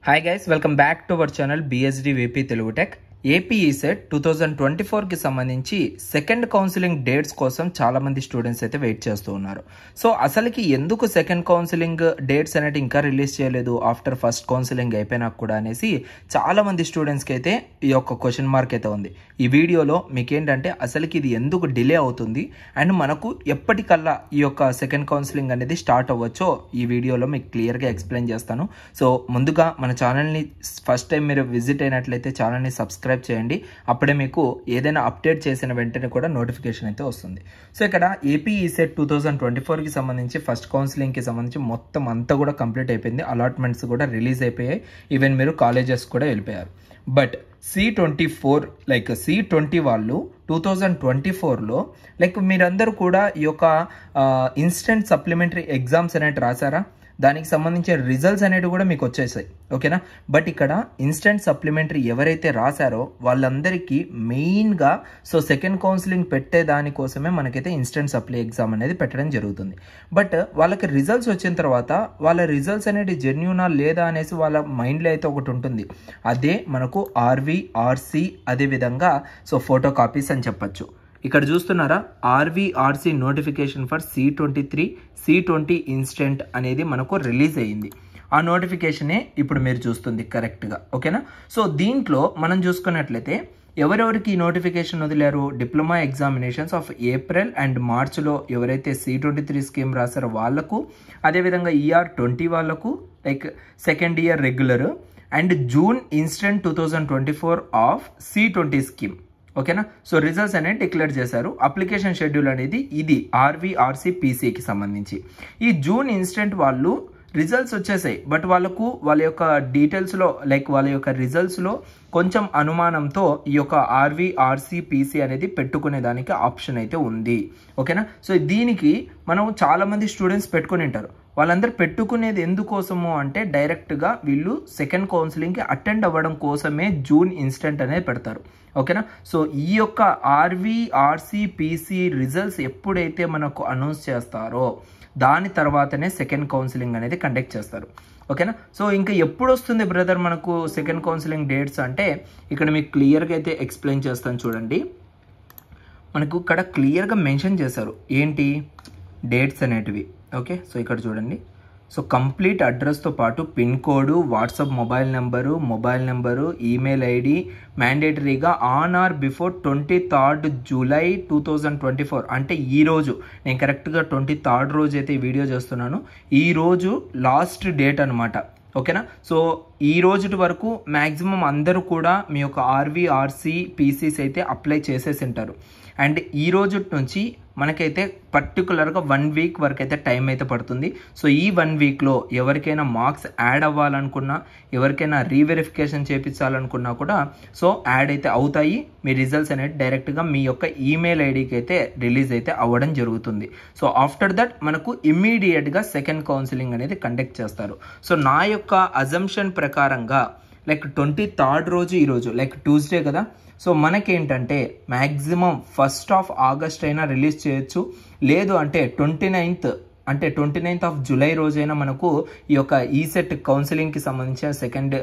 Hi guys, welcome back to our channel BSD VP Telugu tech. AP ECET 2024కి సంబంధించి second counselling dates కోసం చాలా మంది స్టూడెంట్స్ అయితే వెయిట్ చేస్తూ ఉన్నారు. సో అసలుకి ఎందుకు సెకండ్ కౌన్సిలింగ్ డేట్స్ అనేది ఇంకా రిలీజ్ చేయలేదు ఆఫ్టర్ ఫస్ట్ కౌన్సిలింగ్ అయిపోయినా కూడా అనేసి చాలా మంది స్టూడెంట్స్కి అయితే ఈ యొక్క క్వశ్చన్ మార్క్ అయితే ఉంది. ఈ వీడియోలో మీకేంటంటే అసలుకి ఇది ఎందుకు డిలే అవుతుంది అండ్ మనకు ఎప్పటికల్లా ఈ యొక్క సెకండ్ కౌన్సిలింగ్ అనేది స్టార్ట్ అవ్వచ్చో ఈ వీడియోలో మీకు క్లియర్గా ఎక్స్ప్లెయిన్ చేస్తాను. సో ముందుగా మన ఛానల్ని ఫస్ట్ టైం మీరు విజిట్ అయినట్లయితే ఛానల్ని సబ్స్క్రైబ్ చేయండి. అప్పుడే మీకు ఏదైనా అప్డేట్ చేసిన వెంటనే కూడా నోటిఫికేషన్ అయితే వస్తుంది. సో ఇక్కడ ఏపీ ఈసెట్ 2024కి సంబంధించి ఫస్ట్ కౌన్సిలింగ్కి సంబంధించి మొత్తం అంతా కూడా కంప్లీట్ అయిపోయింది. అలాట్మెంట్స్ కూడా రిలీజ్ అయిపోయాయి. ఈవెన్ మీరు కాలేజెస్ కూడా వెళ్ళిపోయారు. బట్ C20 వాళ్ళు 2024లో మీరందరూ కూడా ఈ యొక్క ఇన్స్టెంట్ సప్లిమెంటరీ ఎగ్జామ్స్ అనేవి రాసారా? దానికి సంబంధించిన రిజల్ట్స్ అనేవి కూడా మీకు వచ్చేసాయి, ఓకేనా? బట్ ఇక్కడ ఇన్స్టెంట్ సప్లిమెంటరీ ఎవరైతే రాశారో వాళ్ళందరికీ మెయిన్గా సెకండ్ కౌన్సిలింగ్ పెట్టే దానికోసమే మనకైతే ఇన్స్టెంట్ సప్లీ ఎగ్జామ్ అనేది పెట్టడం జరుగుతుంది. బట్ వాళ్ళకి రిజల్ట్స్ వచ్చిన తర్వాత వాళ్ళ రిజల్ట్స్ అనేది జెన్యూనా లేదా అనేసి వాళ్ళ మైండ్లో అయితే ఒకటి ఉంటుంది. అదే మనకు ఆర్వి, ఆర్సి, అదేవిధంగా ఫోటో కాపీస్ అని చెప్పచ్చు. ఇక్కడ చూస్తున్నారా, ఆర్వీఆర్సి నోటిఫికేషన్ ఫర్ C20 ఇన్స్టెంట్ అనేది మనకు రిలీజ్ అయ్యింది. ఆ నోటిఫికేషనే ఇప్పుడు మీరు చూస్తుంది కరెక్ట్గా, ఓకేనా? సో దీంట్లో మనం చూసుకున్నట్లయితే ఎవరెవరికి ఈ నోటిఫికేషన్ వదిలేరు? Diploma examinations of April and మార్చ్లో ఎవరైతే C23 స్కీమ్ రాశారో వాళ్ళకు, అదేవిధంగా ER20 వాళ్ళకు second year regular, and June instant 2024 of C20 scheme, ఓకేనా? సో రిజల్ట్స్ అనేది డిక్లేర్ చేశారు. అప్లికేషన్ షెడ్యూల్ అనేది ఇది ఆర్వీఆర్సి పీసీకి సంబంధించి. ఈ జూన్ ఇన్స్టెంట్ వాళ్ళు రిజల్ట్స్ వచ్చేసాయి. బట్ వాళ్ళ యొక్క డీటెయిల్స్లో వాళ్ళ యొక్క రిజల్ట్స్లో కొంచెం అనుమానంతో ఈ యొక్క ఆర్వీఆర్సి పీసీ అనేది పెట్టుకునే దానికి ఆప్షన్ అయితే ఉంది, ఓకేనా? సో దీనికి మనం చాలామంది స్టూడెంట్స్ పెట్టుకుని ఉంటారు. వాళ్ళందరూ పెట్టుకునేది ఎందుకోసము అంటే డైరెక్ట్గా వీళ్ళు సెకండ్ కౌన్సిలింగ్కి అటెండ్ అవ్వడం కోసమే జూన్ ఇన్స్టెంట్ అనేది పెడతారు, ఓకేనా? సో ఈ యొక్క ఆర్వీఆర్సి పీసీ రిజల్ట్స్ ఎప్పుడైతే మనకు అనౌన్స్ చేస్తారో దాని తర్వాతనే సెకండ్ కౌన్సిలింగ్ అనేది కండక్ట్ చేస్తారు, ఓకేనా? సో ఇంకా ఎప్పుడు వస్తుంది బ్రదర్ మనకు సెకండ్ కౌన్సిలింగ్ డేట్స్ అంటే ఇక్కడ మీకు క్లియర్గా అయితే ఎక్స్ప్లెయిన్ చేస్తాను చూడండి. మనకు ఇక్కడ క్లియర్గా మెన్షన్ చేశారు ఏంటి డేట్స్ అనేటివి, ఓకే? సో ఇక్కడ చూడండి. సో కంప్లీట్ అడ్రస్తో పాటు pin code, WhatsApp mobile number, email ID మ్యాండేటరీగా ఆన్ ఆర్ బిఫోర్ 23 జూలై 2024 అంటే ఈరోజు నేను కరెక్ట్గా 23 రోజు అయితే ఈ వీడియో చేస్తున్నాను. ఈరోజు లాస్ట్ డేట్ అనమాట, ఓకేనా? సో ఈ రోజు వరకు మ్యాక్సిమం అందరూ కూడా మీ యొక్క ఆర్వీఆర్సి పీసీస్ అయితే అప్లై చేసేసి ఉంటారు. అండ్ ఈ రోజు నుంచి మనకైతే పర్టికులర్గా 1 వీక్ వరకు అయితే టైం అయితే పడుతుంది. సో ఈ 1 వీక్లో ఎవరికైనా మార్క్స్ యాడ్ అవ్వాలనుకున్నా, ఎవరికైనా రీవెరిఫికేషన్ చేయించాలనుకున్నా కూడా యాడ్ అయితే అవుతాయి. మీ రిజల్ట్స్ అనేది డైరెక్ట్గా మీ యొక్క ఈమెయిల్ ఐడికి అయితే రిలీజ్ అయితే అవ్వడం జరుగుతుంది. సో ఆఫ్టర్ దట్ మనకు ఇమ్మీడియట్గా సెకండ్ కౌన్సిలింగ్ అనేది కండక్ట్ చేస్తారు. సో నా యొక్క అజంప్షన్ ప్రకారంగా 23 రోజు ఈరోజు ట్యూస్డే కదా. సో మనకేంటంటే మ్యాక్సిమం 1st ఆఫ్ ఆగస్ట్ అయినా రిలీజ్ చేయొచ్చు, లేదు అంటే 29th ఆఫ్ జూలై రోజైనా మనకు ఈ యొక్క ఈసెట్ కౌన్సిలింగ్కి సంబంధించిన సెకండ్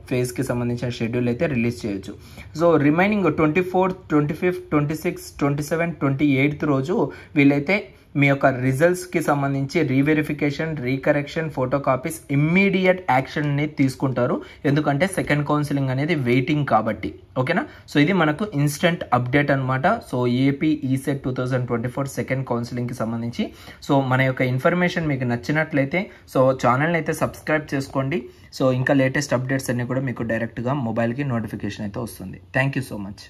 ఫేజ్కి సంబంధించిన షెడ్యూల్ అయితే రిలీజ్ చేయొచ్చు. So remaining 24th, 25th, 26th, 27th, 28th రోజు వీళ్ళైతే మీ యొక్క రిజల్ట్స్కి సంబంధించి reverification, recorrection, photo copies immediate action అనేది తీసుకుంటారు. ఎందుకంటే సెకండ్ కౌన్సిలింగ్ అనేది వెయిటింగ్ కాబట్టి, ఓకేనా? సో ఇది మనకు ఇన్స్టెంట్ అప్డేట్ అనమాట. సో ఏపీ ఈసెట్ 2024 సెకండ్ కౌన్సిలింగ్కి సంబంధించి. సో మన యొక్క ఇన్ఫర్మేషన్ మీకు నచ్చినట్లయితే ఛానల్ని అయితే సబ్స్క్రైబ్ చేసుకోండి. సో ఇంకా లేటెస్ట్ అప్డేట్స్ అన్నీ కూడా మీకు డైరెక్ట్గా మొబైల్కి నోటిఫికేషన్ అయితే వస్తుంది. Thank you so much.